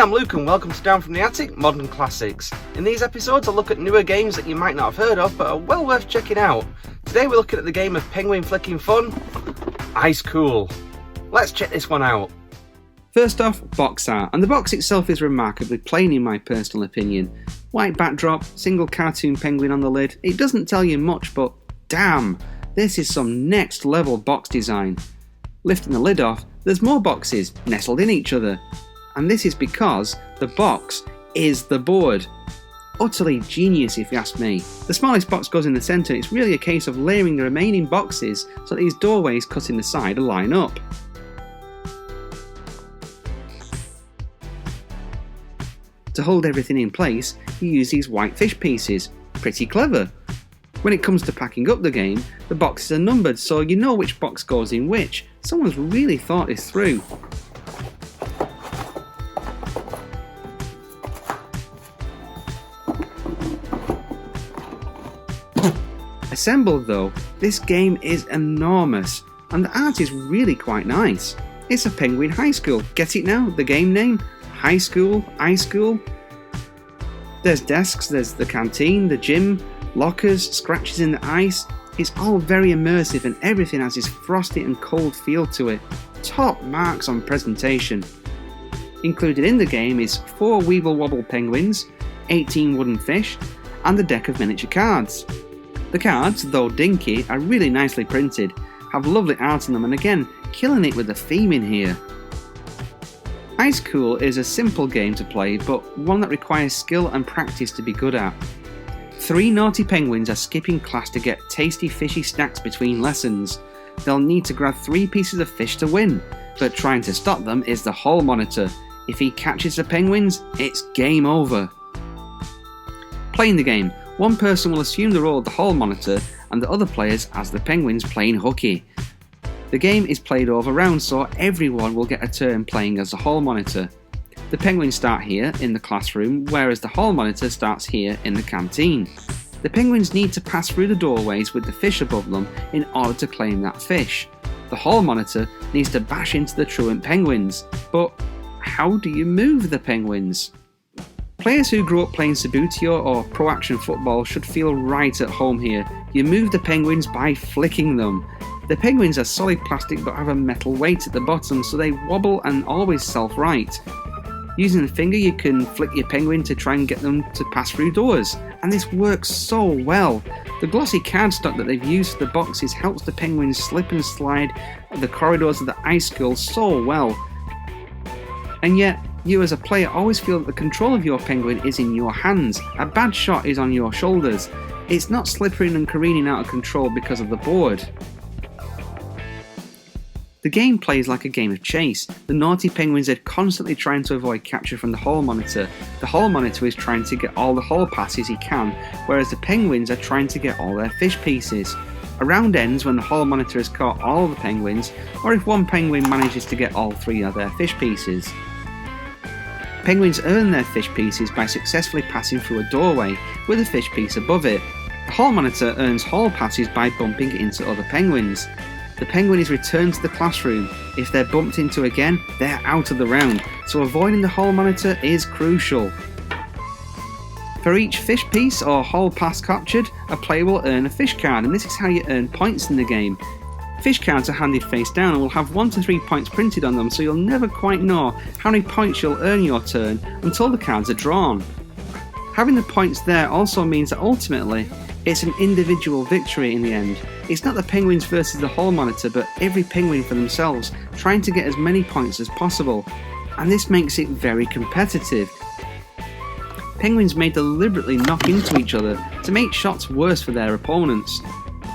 I'm Luke and welcome to Down from the Attic Modern Classics. In these episodes I'll look at newer games that you might not have heard of but are well worth checking out. Today we're looking at the game of penguin flicking fun, Ice Cool. Let's check this one out. First off, box art, and the box itself is remarkably plain in my personal opinion. White backdrop, single cartoon penguin on the lid. It doesn't tell you much, but damn, this is some next level box design. Lifting the lid off, there's more boxes nestled in each other. And this is because the box is the board. Utterly genius if you ask me. The smallest box goes in the centre, it's really a case of layering the remaining boxes so that these doorways cut in the side line up. To hold everything in place, you use these white fish pieces. Pretty clever. When it comes to packing up the game, the boxes are numbered so you know which box goes in which. Someone's really thought this through. Assembled though, this game is enormous, and the art is really quite nice. It's a penguin high school, get it now? The game name? High school, ice school? There's desks, there's the canteen, the gym, lockers, scratches in the ice. It's all very immersive and everything has this frosty and cold feel to it. Top marks on presentation. Included in the game is 4 Weeble Wobble penguins, 18 wooden fish, and a deck of miniature cards. The cards, though dinky, are really nicely printed, have lovely art on them and again, killing it with the theme in here. Ice Cool is a simple game to play, but one that requires skill and practice to be good at. 3 naughty penguins are skipping class to get tasty fishy snacks between lessons. They'll need to grab 3 pieces of fish to win, but trying to stop them is the hall monitor. If he catches the penguins, it's game over. Playing the game, one person will assume the role of the hall monitor and the other players as the penguins playing hooky. The game is played over rounds so everyone will get a turn playing as the hall monitor. The penguins start here in the classroom, whereas the hall monitor starts here in the canteen. The penguins need to pass through the doorways with the fish above them in order to claim that fish. The hall monitor needs to bash into the truant penguins, but how do you move the penguins? Players who grew up playing Subbuteo or Pro Action Football should feel right at home here. You move the penguins by flicking them. The penguins are solid plastic but have a metal weight at the bottom so they wobble and always self-right. Using the finger you can flick your penguin to try and get them to pass through doors, and this works so well. The glossy cardstock that they've used for the boxes helps the penguins slip and slide the corridors of the ice school so well. And yet, you as a player always feel that the control of your penguin is in your hands. A bad shot is on your shoulders. It's not slippering and careening out of control because of the board. The game plays like a game of chase. The naughty penguins are constantly trying to avoid capture from the hall monitor. The hall monitor is trying to get all the hall passes he can, whereas the penguins are trying to get all their fish pieces. A round ends when the hall monitor has caught all the penguins, or if one penguin manages to get all 3 of their fish pieces. Penguins earn their fish pieces by successfully passing through a doorway with a fish piece above it. The hall monitor earns hall passes by bumping into other penguins. The penguin is returned to the classroom. If they're bumped into again, they're out of the round, so avoiding the hall monitor is crucial. For each fish piece or hall pass captured, a player will earn a fish card, and this is how you earn points in the game. Fish cards are handed face down and will have 1 to 3 points printed on them, so you'll never quite know how many points you'll earn your turn until the cards are drawn. Having the points there also means that ultimately, it's an individual victory in the end. It's not the penguins versus the hall monitor, but every penguin for themselves, trying to get as many points as possible. And this makes it very competitive. Penguins may deliberately knock into each other to make shots worse for their opponents.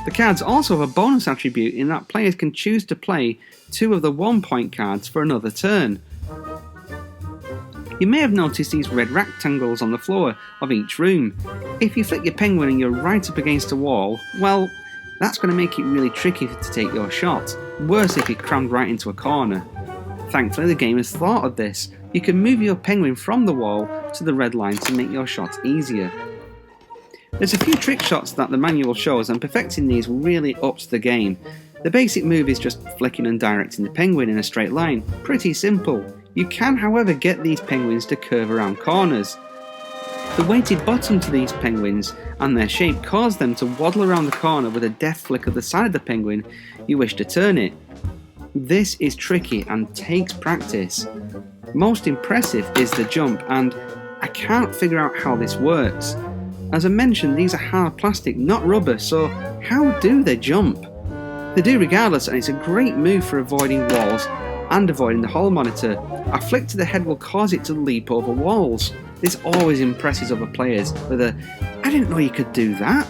The cards also have a bonus attribute in that players can choose to play 2 of the 1-point cards for another turn. You may have noticed these red rectangles on the floor of each room. If you flick your penguin and you're right up against a wall, well, that's going to make it really tricky to take your shot. Worse if you're crammed right into a corner. Thankfully the game has thought of this. You can move your penguin from the wall to the red line to make your shots easier. There's a few trick shots that the manual shows, and perfecting these really ups the game. The basic move is just flicking and directing the penguin in a straight line. Pretty simple. You can, however, get these penguins to curve around corners. The weighted bottom to these penguins and their shape cause them to waddle around the corner with a deft flick of the side of the penguin you wish to turn it. This is tricky and takes practice. Most impressive is the jump, and I can't figure out how this works. As I mentioned, these are hard plastic, not rubber, so how do they jump? They do regardless, and it's a great move for avoiding walls and avoiding the hall monitor. A flick to the head will cause it to leap over walls. This always impresses other players with a, "I didn't know you could do that."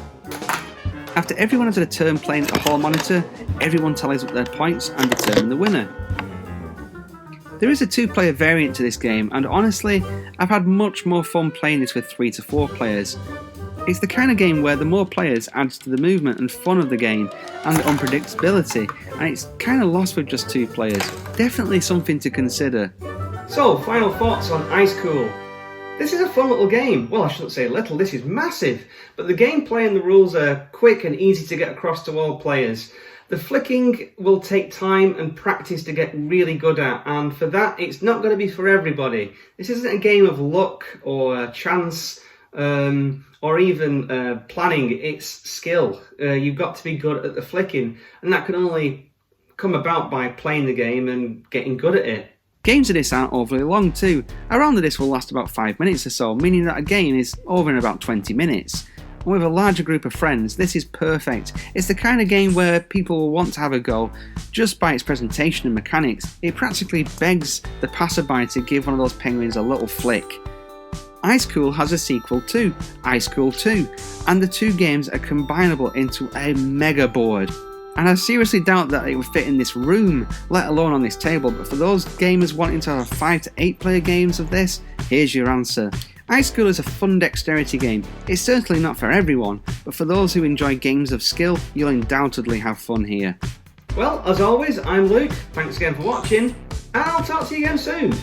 After everyone has had a turn playing at the hall monitor, everyone tallies up their points and determine the winner. There is a 2-player variant to this game, and honestly, I've had much more fun playing this with 3 to 4 players. It's the kind of game where the more players adds to the movement and fun of the game and the unpredictability, and it's kind of lost with just 2 players. Definitely something to consider. So, final thoughts on Ice Cool. This is a fun little game. Well, I shouldn't say little, this is massive. But the gameplay and the rules are quick and easy to get across to all players. The flicking will take time and practice to get really good at, and for that it's not going to be for everybody. This isn't a game of luck or chance or even planning, it's skill. You've got to be good at the flicking, and that can only come about by playing the game and getting good at it. Games of this aren't overly long too. A round of this will last about 5 minutes or so, meaning that a game is over in about 20 minutes. And with a larger group of friends, this is perfect. It's the kind of game where people will want to have a go just by its presentation and mechanics. It practically begs the passerby to give one of those penguins a little flick. Ice Cool has a sequel too, Ice Cool 2, and the 2 games are combinable into a mega board. And I seriously doubt that it would fit in this room, let alone on this table, but for those gamers wanting to have 5 to 8 player games of this, here's your answer. Ice Cool is a fun dexterity game. It's certainly not for everyone, but for those who enjoy games of skill, you'll undoubtedly have fun here. Well, as always, I'm Luke, thanks again for watching, and I'll talk to you again soon.